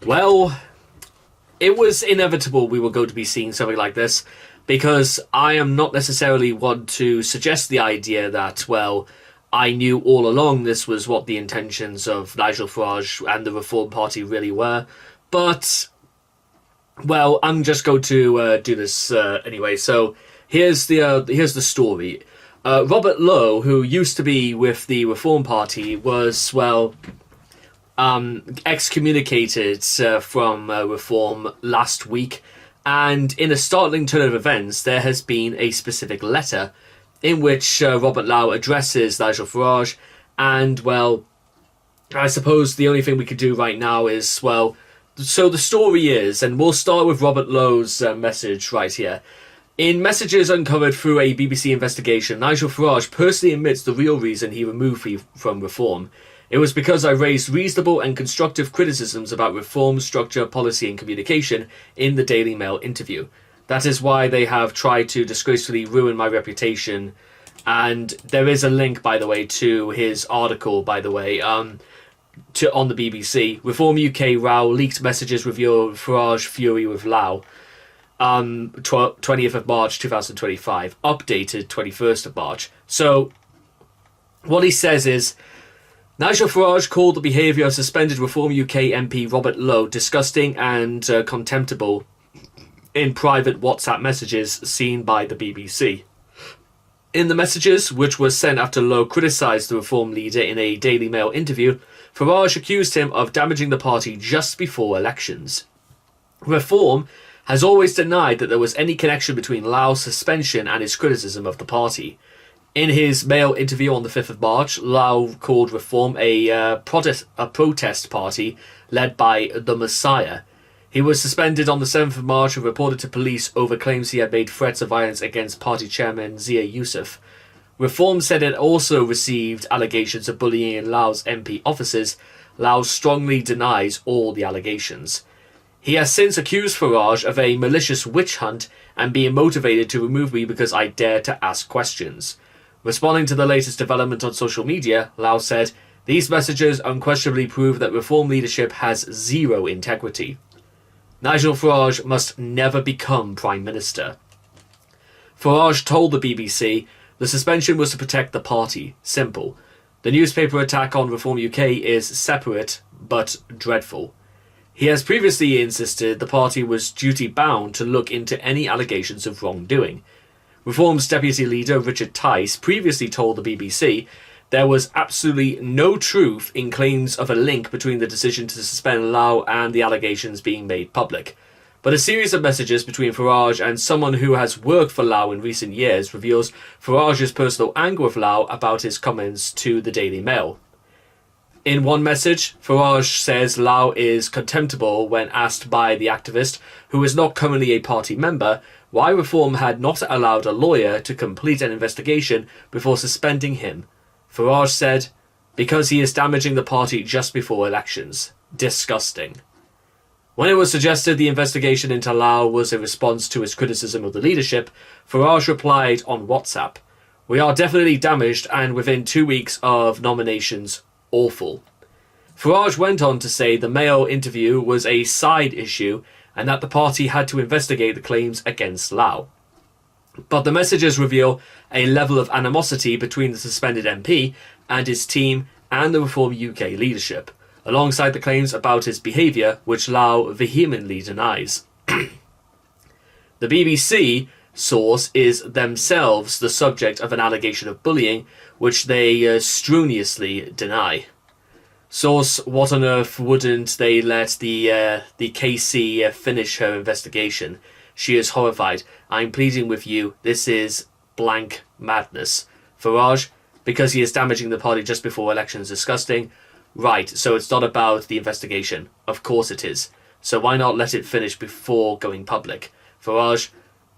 Well, it was inevitable we were going to be seeing something like this, because I am not necessarily one to suggest the idea that, well, I knew all along this was what the intentions of Nigel Farage and the Reform Party really were. But, well, I'm just going to do this anyway. So here's the story. Rupert Lowe, who used to be with the Reform Party, was, well, excommunicated from Reform last week. And in a startling turn of events, there has been a specific letter in which Rupert Lowe addresses Nigel Farage. And, well, I suppose the only thing we could do right now is, well, so the story is, and we'll start with Rupert Lowe's message right here. In messages uncovered through a BBC investigation, Nigel Farage personally admits the real reason he removed me from Reform. It was because I raised reasonable and constructive criticisms about Reform, structure, policy and communication in the Daily Mail interview. That is why they have tried to disgracefully ruin my reputation. And there is a link, by the way, to his article, by the way, on the BBC. Reform UK row, leaked messages reveal Farage fury with Lowe. 20th of March 2025, updated 21st of March. So what he says is, Nigel Farage called the behaviour of suspended Reform UK MP Rupert Lowe disgusting and contemptible in private WhatsApp messages seen by the BBC. In the messages, which were sent after Lowe criticised the Reform leader in a Daily Mail interview, Farage accused him of damaging the party just before elections. Reform has always denied that there was any connection between Lowe's suspension and his criticism of the party. In his Mail interview on the 5th of March, Lowe called Reform a protest party led by the Messiah. He was suspended on the 7th of March and reported to police over claims he had made threats of violence against party chairman Zia Youssef. Reform said it also received allegations of bullying in Lowe's MP offices. Lowe strongly denies all the allegations. He has since accused Farage of a malicious witch hunt and being motivated to remove me because I dare to ask questions. Responding to the latest development on social media, Lowe said, "These messages unquestionably prove that Reform leadership has zero integrity. Nigel Farage must never become Prime Minister." Farage told the BBC, the suspension was to protect the party. Simple. The newspaper attack on Reform UK is separate, but dreadful. He has previously insisted the party was duty-bound to look into any allegations of wrongdoing. Reform's deputy leader, Richard Tice, previously told the BBC there was absolutely no truth in claims of a link between the decision to suspend Lowe and the allegations being made public. But a series of messages between Farage and someone who has worked for Lowe in recent years reveals Farage's personal anger with Lowe about his comments to the Daily Mail. In one message, Farage says Lowe is contemptible when asked by the activist, who is not currently a party member, why Reform had not allowed a lawyer to complete an investigation before suspending him. Farage said, "Because he is damaging the party just before elections. Disgusting." When it was suggested the investigation into Lowe was a response to his criticism of the leadership, Farage replied on WhatsApp, "We are definitely damaged and within 2 weeks of nominations, awful." Farage went on to say the Mail interview was a side issue and that the party had to investigate the claims against Lowe. But the messages reveal a level of animosity between the suspended MP and his team and the Reform UK leadership, alongside the claims about his behaviour, which Lowe vehemently denies. The BBC source is themselves the subject of an allegation of bullying, which they strenuously deny. Source, what on earth wouldn't they let the KC finish her investigation? She is horrified. I'm pleading with you. This is blank madness. Farage, because he is damaging the party just before elections. Disgusting. Right, so it's not about the investigation. Of course it is. So why not let it finish before going public? Farage,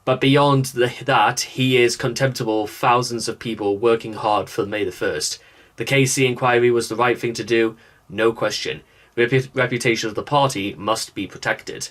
but beyond that, he is contemptible. Thousands of people working hard for May the 1st. The KC inquiry was the right thing to do, no question. Reputation of the party must be protected.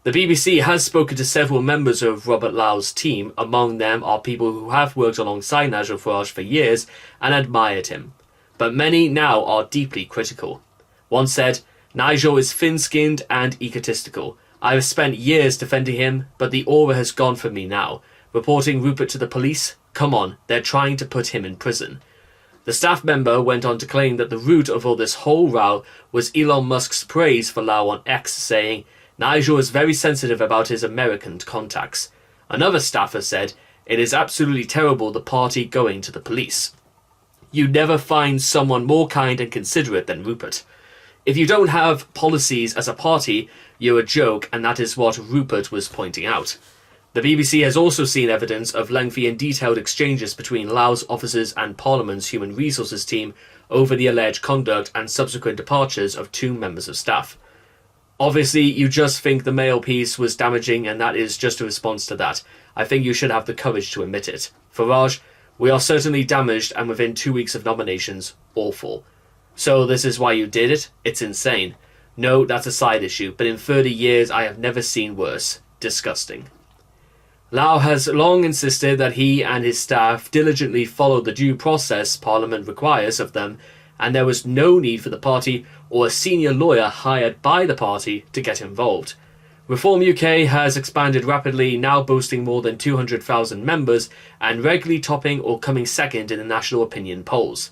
The BBC has spoken to several members of Rupert Lowe's team. Among them are people who have worked alongside Nigel Farage for years and admired him. But many now are deeply critical. One said, Nigel is thin-skinned and egotistical. I have spent years defending him, but the aura has gone from me now. Reporting Rupert to the police? Come on, they're trying to put him in prison. The staff member went on to claim that the root of all this whole row was Elon Musk's praise for Lowe on X, saying, Nigel is very sensitive about his American contacts. Another staffer said, it is absolutely terrible the party going to the police. You never find someone more kind and considerate than Rupert. If you don't have policies as a party, you're a joke, and that is what Rupert was pointing out. The BBC has also seen evidence of lengthy and detailed exchanges between Lowe's officers and Parliament's Human Resources team over the alleged conduct and subsequent departures of 2 members of staff. Obviously, you just think the Mail piece was damaging, and that is just a response to that. I think you should have the courage to admit it. Farage, we are certainly damaged, and within 2 weeks of nominations, awful. So this is why you did it? It's insane. No, that's a side issue, but in 30 years I have never seen worse. Disgusting. Lowe has long insisted that he and his staff diligently followed the due process Parliament requires of them, and there was no need for the party or a senior lawyer hired by the party to get involved. Reform UK has expanded rapidly, now boasting more than 200,000 members and regularly topping or coming second in the national opinion polls.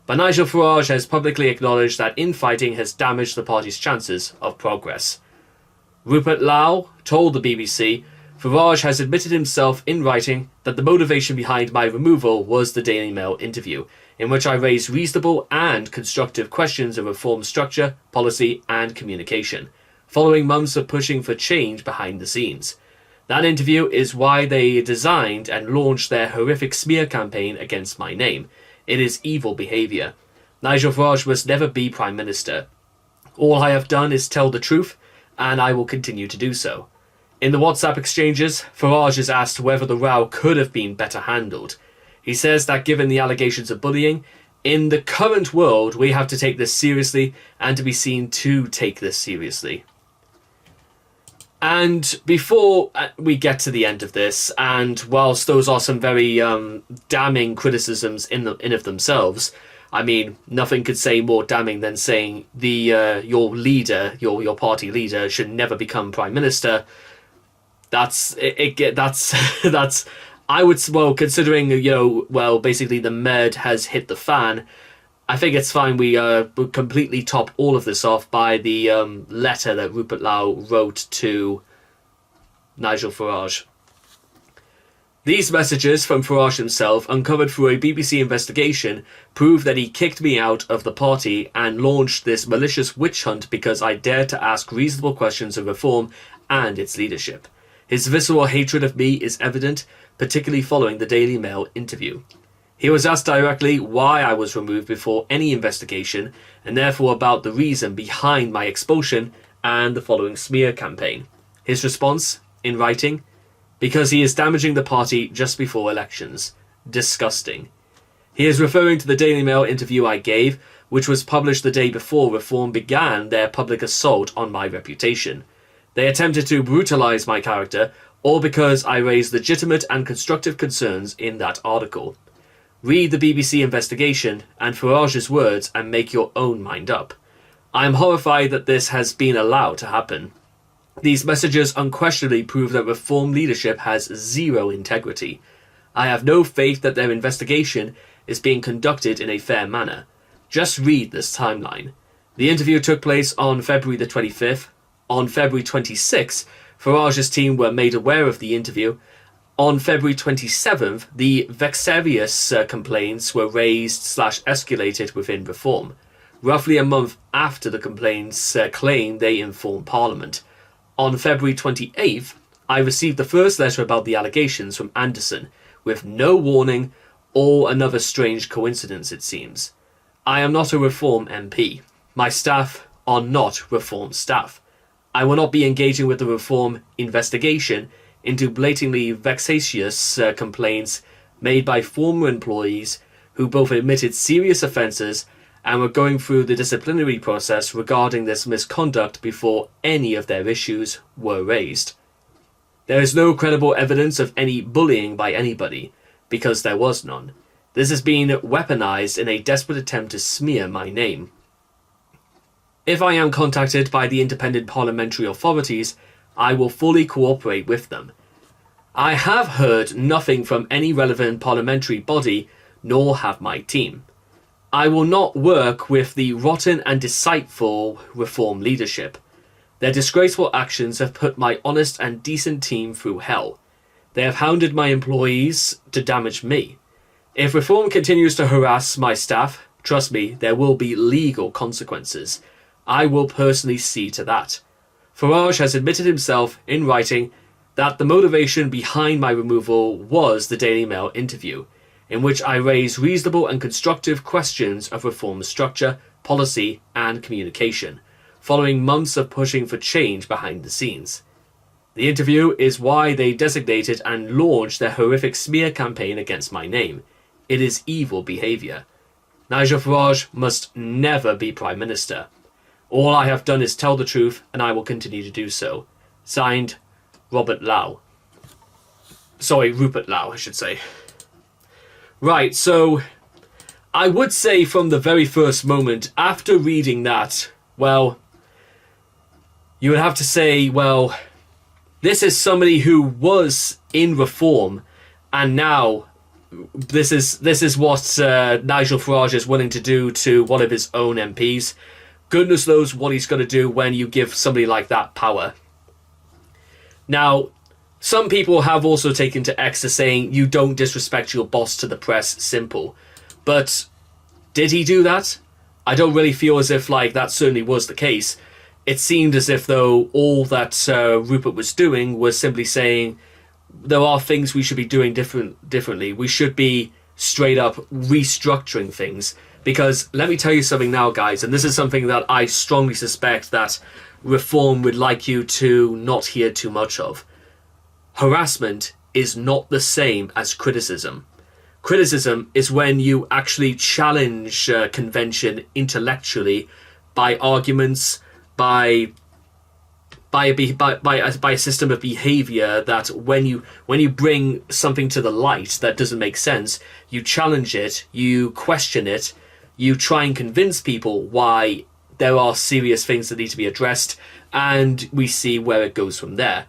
But Nigel Farage has publicly acknowledged that infighting has damaged the party's chances of progress. Rupert Lowe told the BBC, Farage has admitted himself in writing that the motivation behind my removal was the Daily Mail interview, in which I raised reasonable and constructive questions of reform structure, policy and communication, following months of pushing for change behind the scenes. That interview is why they designed and launched their horrific smear campaign against my name. It is evil behaviour. Nigel Farage must never be Prime Minister. All I have done is tell the truth, and I will continue to do so. In the WhatsApp exchanges, Farage is asked whether the row could have been better handled. He says that given the allegations of bullying, in the current world we have to take this seriously and to be seen to take this seriously. And before we get to the end of this, and whilst those are some very damning criticisms in of themselves, I mean, nothing could say more damning than saying your leader, your party leader, should never become Prime Minister. That's I would, well, considering, basically the med has hit the fan, I think it's fine we completely top all of this off by the letter that Rupert Lowe wrote to Nigel Farage. These messages from Farage himself, uncovered through a BBC investigation, prove that he kicked me out of the party and launched this malicious witch hunt because I dared to ask reasonable questions of reform and its leadership. His visceral hatred of me is evident, particularly following the Daily Mail interview. He was asked directly why I was removed before any investigation, and therefore about the reason behind my expulsion and the following smear campaign. His response, in writing, because he is damaging the party just before elections. Disgusting. He is referring to the Daily Mail interview I gave, which was published the day before Reform began their public assault on my reputation. They attempted to brutalise my character, all because I raised legitimate and constructive concerns in that article. Read the BBC investigation and Farage's words and make your own mind up. I am horrified that this has been allowed to happen. These messages unquestionably prove that Reform leadership has zero integrity. I have no faith that their investigation is being conducted in a fair manner. Just read this timeline. The interview took place on February the 25th. On February 26th, Farage's team were made aware of the interview. On February 27th, the vexatious complaints were raised/escalated within Reform. Roughly a month after the complaints claimed they informed Parliament. On February 28th, I received the first letter about the allegations from Anderson, with no warning or another strange coincidence, it seems. I am not a Reform MP. My staff are not Reform staff. I will not be engaging with the Reform investigation into blatantly vexatious complaints made by former employees who both admitted serious offences and were going through the disciplinary process regarding this misconduct before any of their issues were raised. There is no credible evidence of any bullying by anybody, because there was none. This has been weaponised in a desperate attempt to smear my name. If I am contacted by the independent parliamentary authorities, I will fully cooperate with them. I have heard nothing from any relevant parliamentary body, nor have my team. I will not work with the rotten and deceitful Reform leadership. Their disgraceful actions have put my honest and decent team through hell. They have hounded my employees to damage me. If Reform continues to harass my staff, trust me, there will be legal consequences. I will personally see to that. Farage has admitted himself in writing that the motivation behind my removal was the Daily Mail interview, in which I raised reasonable and constructive questions of Reform's structure, policy, and communication, following months of pushing for change behind the scenes. The interview is why they designated and launched their horrific smear campaign against my name. It is evil behaviour. Nigel Farage must never be Prime Minister. All I have done is tell the truth, and I will continue to do so. Signed, Rupert Lowe, I should say. Right, so I would say from the very first moment, after reading that, well, you would have to say, well, this is somebody who was in Reform, and now this is what Nigel Farage is willing to do to one of his own MPs. Goodness knows what he's going to do when you give somebody like that power. Now, some people have also taken to X to saying you don't disrespect your boss to the press, simple. But did he do that? I don't really feel as if that certainly was the case. It seemed as if though all that Rupert was doing was simply saying there are things we should be doing differently. We should be straight up restructuring things. Because let me tell you something now, guys, and this is something that I strongly suspect that Reform would like you to not hear too much of. Harassment is not the same as criticism. Criticism is when you actually challenge convention intellectually by arguments, by a system of behavior that when you bring something to the light that doesn't make sense, you challenge it, you question it, you try and convince people why there are serious things that need to be addressed, and we see where it goes from there.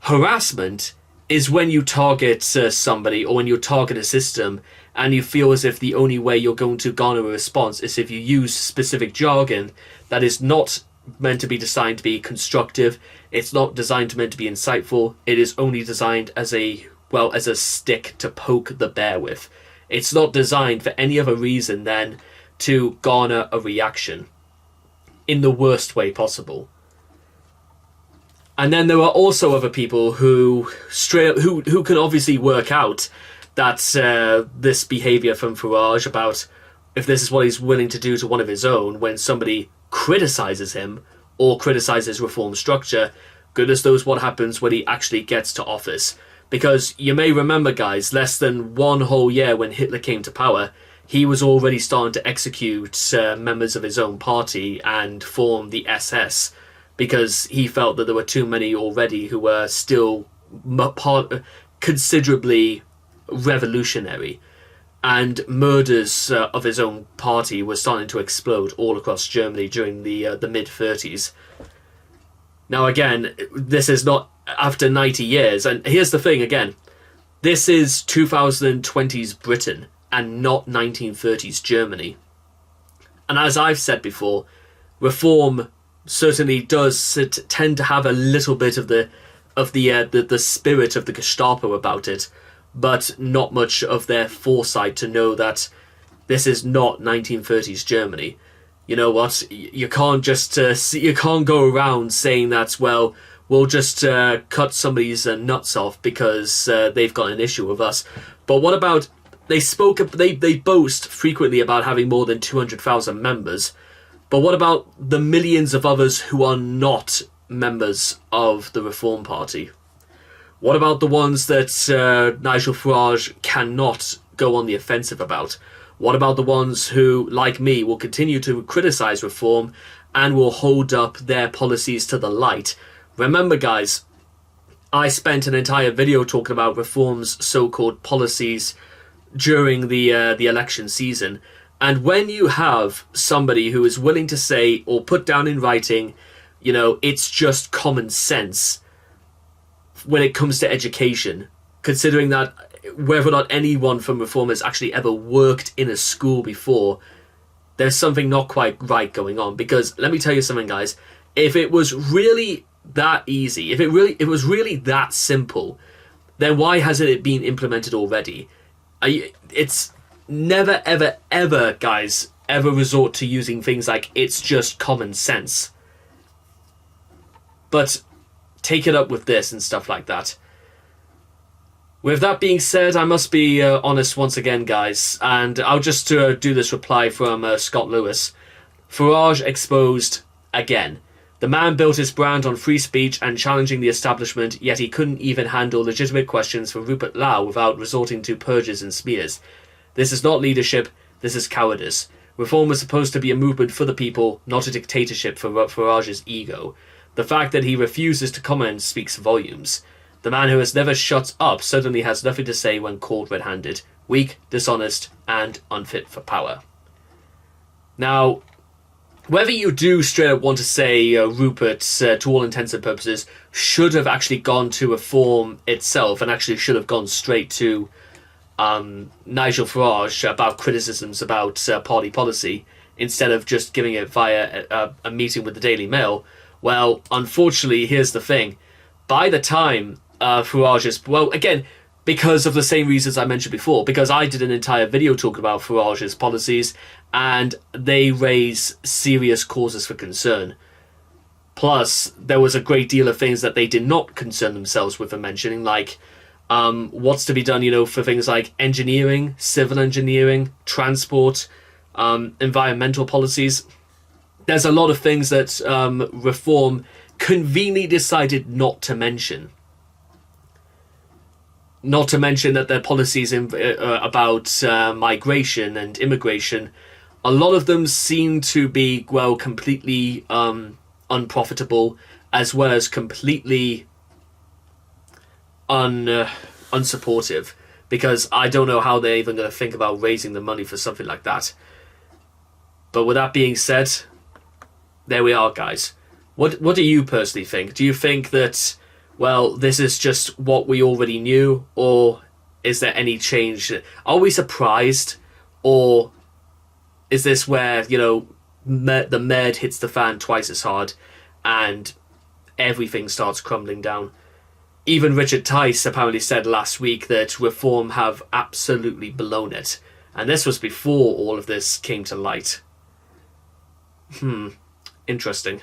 Harassment is when you target somebody, or when you target a system, and you feel as if the only way you're going to garner a response is if you use specific jargon that is not meant to be designed to be constructive. It's not designed meant to be insightful. It is only designed as a stick to poke the bear with. It's not designed for any other reason than to garner a reaction in the worst way possible. And then there are also other people who can obviously work out that this behaviour from Farage, about if this is what he's willing to do to one of his own when somebody criticises him or criticises Reform structure, goodness knows what happens when he actually gets to office. Because you may remember, guys, less than one whole year when Hitler came to power, he was already starting to execute members of his own party and form the SS, because he felt that there were too many already who were still considerably revolutionary. And murders of his own party were starting to explode all across Germany during the mid-30s. Now again, this is not after 90 years, and here's the thing again, this is 2020s Britain and not 1930s Germany. And as I've said before, Reform certainly does tend to have a little bit of the spirit of the Gestapo about it, but not much of their foresight to know that this is not 1930s Germany. You know what? You can't just you can't go around saying that, well, we'll just cut somebody's nuts off because they've got an issue with us. But what about they boast frequently about having more than 200,000 members, but what about the millions of others who are not members of the Reform Party? What about the ones that Nigel Farage cannot go on the offensive about? What about the ones who, like me, will continue to criticise Reform and will hold up their policies to the light? Remember, guys, I spent an entire video talking about Reform's so-called policies during the election season, And when you have somebody who is willing to say or put down in writing, it's just common sense when it comes to education, considering that whether or not anyone from Reform has actually ever worked in a school before, there's something not quite right going on. Because let me tell you something, guys, if it was really that easy, if it was really that simple, then why hasn't it been implemented already? It's never, ever, ever, guys, ever resort to using things like it's just common sense. But take it up with this and stuff like that. With that being said, I must be honest once again, guys, and I'll just do this reply from Scott Lewis. Farage exposed again. The man built his brand on free speech and challenging the establishment, yet he couldn't even handle legitimate questions from Rupert Lowe without resorting to purges and smears. This is not leadership, this is cowardice. Reform was supposed to be a movement for the people, not a dictatorship for Farage's ego. The fact that he refuses to comment speaks volumes. The man who has never shut up certainly has nothing to say when caught red-handed, weak, dishonest, and unfit for power. Now, whether you do straight up want to say Rupert, to all intents and purposes, should have actually gone to Reform itself and actually should have gone straight to Nigel Farage about criticisms about party policy instead of just giving it via a meeting with the Daily Mail, well, unfortunately, here's the thing. By the time Farage is... Well, again, because of the same reasons I mentioned before, because I did an entire video talking about Farage's policies, and they raise serious causes for concern. Plus, there was a great deal of things that they did not concern themselves with mentioning, like what's to be done, for things like engineering, civil engineering, transport, environmental policies. There's a lot of things that Reform conveniently decided not to mention. Not to mention that their policies about migration and immigration, a lot of them seem to be, well, completely unprofitable, as well as completely unsupportive, because I don't know how they're even going to think about raising the money for something like that. But with that being said, there we are, guys. What do you personally think? Do you think that, well, this is just what we already knew, or is there any change? Are we surprised, or is this where, the merd hits the fan twice as hard and everything starts crumbling down? Even Richard Tice apparently said last week that Reform have absolutely blown it. And this was before all of this came to light. Interesting.